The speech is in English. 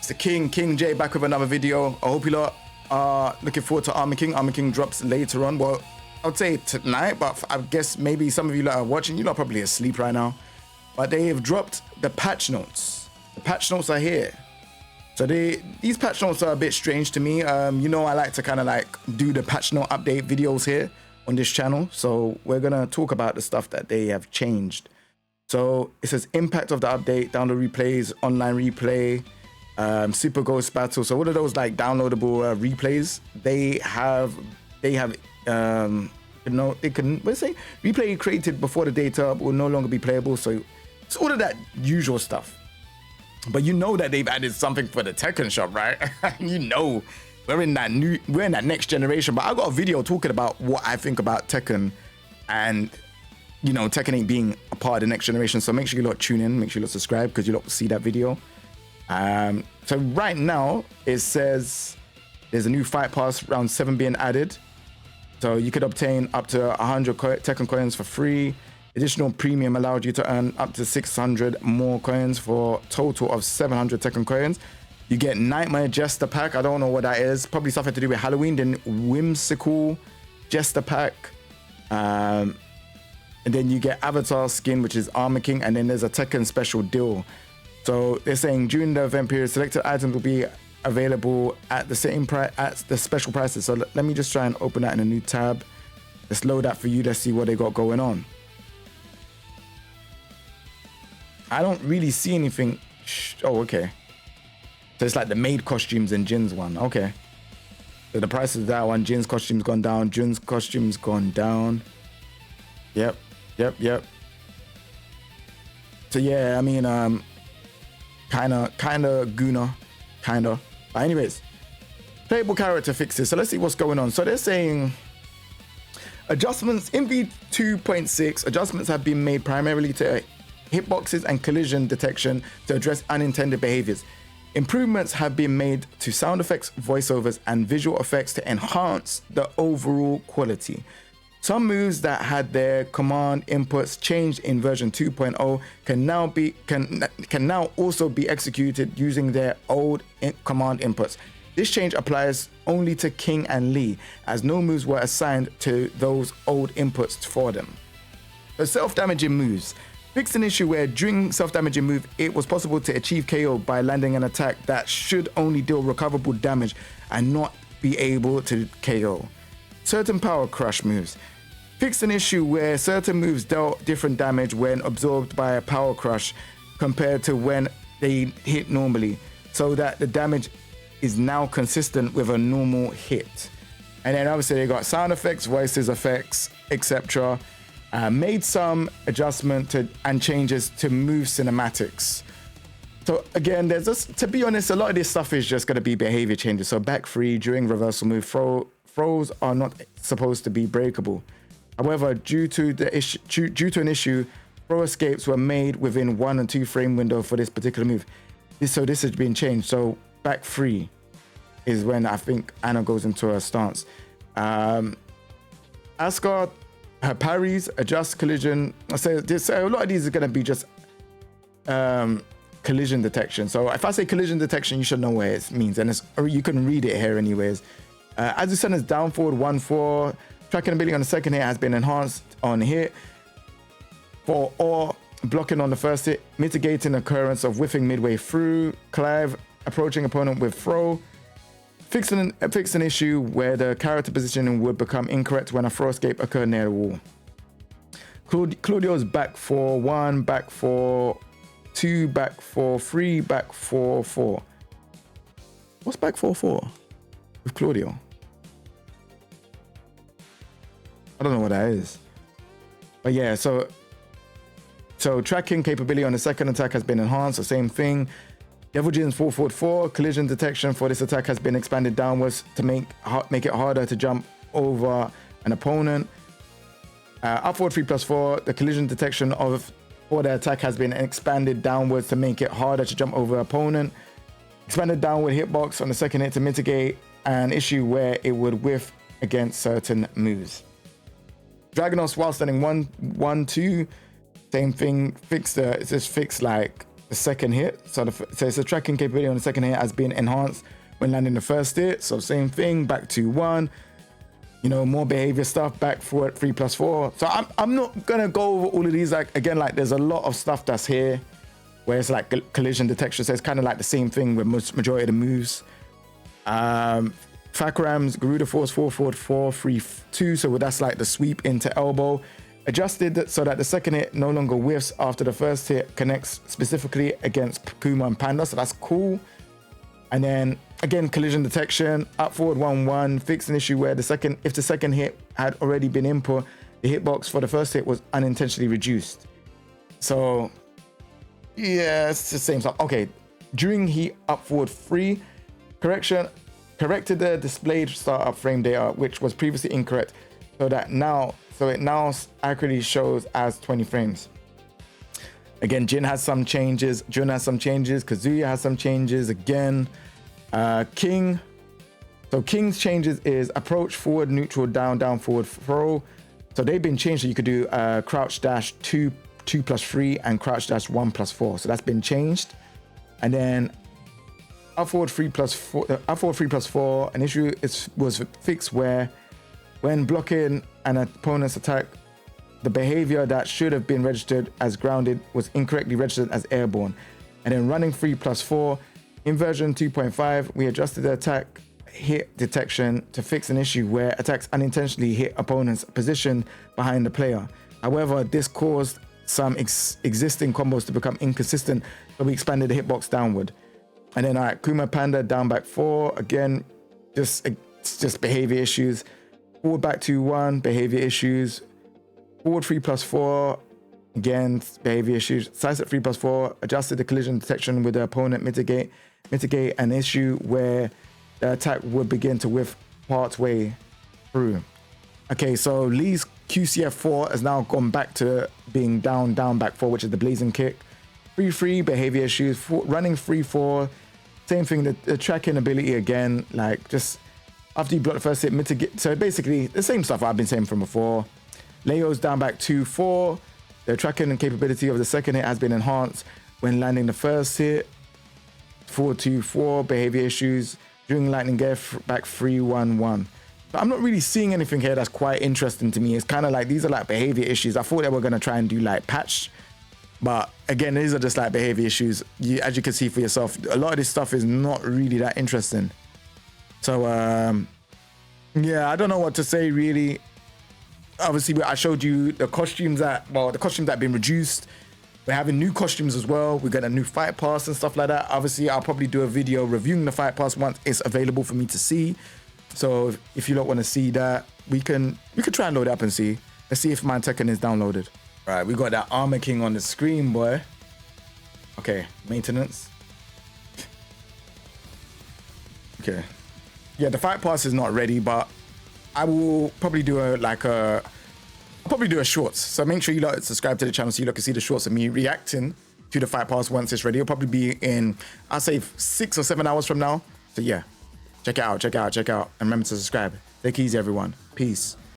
It's the King J, back with another video. I hope you lot are looking forward to Armor King. Armor King drops later on. Well, I would say tonight, but I guess maybe some of you lot are watching. You lot are probably asleep right now. But they have dropped the patch notes. The patch notes are here. So these patch notes are a bit strange to me. You know, I like to kind of like do the patch note update videos here on this channel. So we're gonna talk about the stuff that they have changed. So it says impact of the update, download replays, online replay, super ghost battle. So all of those like downloadable replays, they can let's say replay created before the data will no longer be playable. So it's all of that usual stuff. But you know that they've added something for the Tekken shop, right? You know, we're in that next generation. But I got a video talking about what I think about Tekken, and you know, Tekken ain't being a part of the next generation. So make sure you lot tune in, make sure you lot subscribe, because you lot will see that video. So right now it says there's a new fight pass round 7 being added. So you could obtain up to 100 Tekken coins for free. Additional premium allowed you to earn up to 600 more coins for a total of 700 Tekken coins. You get Nightmare Jester Pack. I don't know what that is. Probably something to do with Halloween. Then Whimsical Jester Pack. And then you get Avatar Skin, which is Armor King. And then there's a Tekken special deal. So they're saying during the event period, selected items will be available at the same price, at the special prices. So let me just try and open that in a new tab. Let's load that for you. Let's see what they got going on. I don't really see anything. Oh, okay. So it's like the maid costumes and Jin's one. Okay. So the price of that one, Jin's costume's gone down. Jin's costume's gone down. Yep. So yeah, I mean, kinda Guna, kinda. But anyways, playable character fixes. So let's see what's going on. So they're saying adjustments in V2.6. Adjustments have been made primarily to hitboxes and collision detection to address unintended behaviors. Improvements have been made to sound effects, voiceovers, and visual effects to enhance the overall quality. Some moves that had their command inputs changed in version 2.0 can now also be executed using their old command inputs. This change applies only to King and Lee, as no moves were assigned to those old inputs for them. The self-damaging moves. Fixed an issue where during self-damaging move, it was possible to achieve KO by landing an attack that should only deal recoverable damage and not be able to KO. Certain power crush moves. Fixed an issue where certain moves dealt different damage when absorbed by a power crush compared to when they hit normally, so that the damage is now consistent with a normal hit. And then obviously they got sound effects, voices effects, etc. Made some adjustment and changes to move cinematics. So again, there's just, to be honest, a lot of this stuff is just going to be behavior changes. So back free during reversal move, throws are not supposed to be breakable. However, due to an issue, throw escapes were made within 1 and 2 frame window for this particular move. So this has been changed. So back free is when I think Anna goes into her stance. Asgard, her parries, adjust collision. So a lot of these are going to be just collision detection. So if I say collision detection, you should know what it means, and you can read it here anyways. As you send us down forward 1-4, tracking ability on the second hit has been enhanced on hit for or blocking on the first hit, mitigating occurrence of whiffing midway through. Clive approaching opponent with throw. Fix an issue where the character positioning would become incorrect when a throw escape occurred near the wall. Claudio's back 4-1, back 4-2, back 4-3, back 4-4. What's back 4-4 with Claudio? I don't know what that is. But yeah, so tracking capability on the second attack has been enhanced, the same thing. Devil Jin's 4-4, collision detection for this attack has been expanded downwards to make it harder to jump over an opponent. Upward 3+4, the collision detection for the attack has been expanded downwards to make it harder to jump over an opponent. Expanded downward hitbox on the second hit to mitigate an issue where it would whiff against certain moves. Dragonos while standing 1-2, same thing. Fix like the second hit. So it's the tracking capability on the second hit has been enhanced when landing the first hit. So same thing, back to 1. You know, more behavior stuff, back forward 3+4. So I'm not gonna go over all of these. Like again, like there's a lot of stuff that's here where it's like collision detection. So it's kind of like the same thing with majority of the moves. Fakrams, Garuda Force 4/4 3/2. So that's like the sweep into elbow. Adjusted so that the second hit no longer whiffs after the first hit connects specifically against Kuma and Panda. So that's cool. And then again, collision detection, up forward 1/1, fix an issue where if the second hit had already been input, the hitbox for the first hit was unintentionally reduced. So yeah, it's the same stuff. Okay, during heat up forward 3, corrected the displayed startup frame data, which was previously incorrect, so it now accurately shows as 20 frames. Again, Jin has some changes, Jun has some changes, Kazuya has some changes again. King. So King's changes is approach, forward, neutral, down, down, forward, throw. So they've been changed so you could do crouch dash 2+3 and crouch dash 1+4. So that's been changed. And then up forward 3+4. An issue was fixed where when blocking an opponent's attack, the behavior that should have been registered as grounded was incorrectly registered as airborne. And then running 3+4, in version 2.5, we adjusted the attack hit detection to fix an issue where attacks unintentionally hit opponents positioned behind the player. However, this caused some existing combos to become inconsistent, so we expanded the hitbox downward. And then Kuma Panda down back 4, again, it's just behavior issues. Forward back 2/1, behavior issues. Forward 3+4, again, behavior issues. Sidestep 3+4, adjusted the collision detection with the opponent, mitigate an issue where the attack would begin to whiff part way through. Okay, so Lee's QCF4 has now gone back to being down, back 4, which is the blazing kick. 3/3, behavior issues. Running 3/4, same thing, the tracking ability again, like just after you block the first hit, mitigate. So basically the same stuff I've been saying from before. Leo's down back 2/4. The tracking and capability of the second hit has been enhanced when landing the first hit. 4/2/4, behavior issues. During lightning gear, back 3/1/1. But I'm not really seeing anything here that's quite interesting to me. It's kind of like these are like behavior issues. I thought they were going to try and do like patch, but again, these are just like behavior issues. As you can see for yourself, a lot of this stuff is not really that interesting. So yeah, I don't know what to say really. Obviously, I showed you the costumes that have been reduced. We're having new costumes as well. We got a new fight pass and stuff like that. Obviously, I'll probably do a video reviewing the fight pass once it's available for me to see. So if you don't want to see that, we can try and load it up and see. Let's see if my Tekken is downloaded. All right, we got that Armor King on the screen, boy. Okay, maintenance. Okay. Yeah, the fight pass is not ready, but I will probably do a shorts. So make sure you subscribe to the channel so you can see the shorts of me reacting to the fight pass once it's ready. It'll probably be in, I'll say 6 or 7 hours from now. So yeah, check it out. And remember to subscribe. Take it easy, everyone. Peace.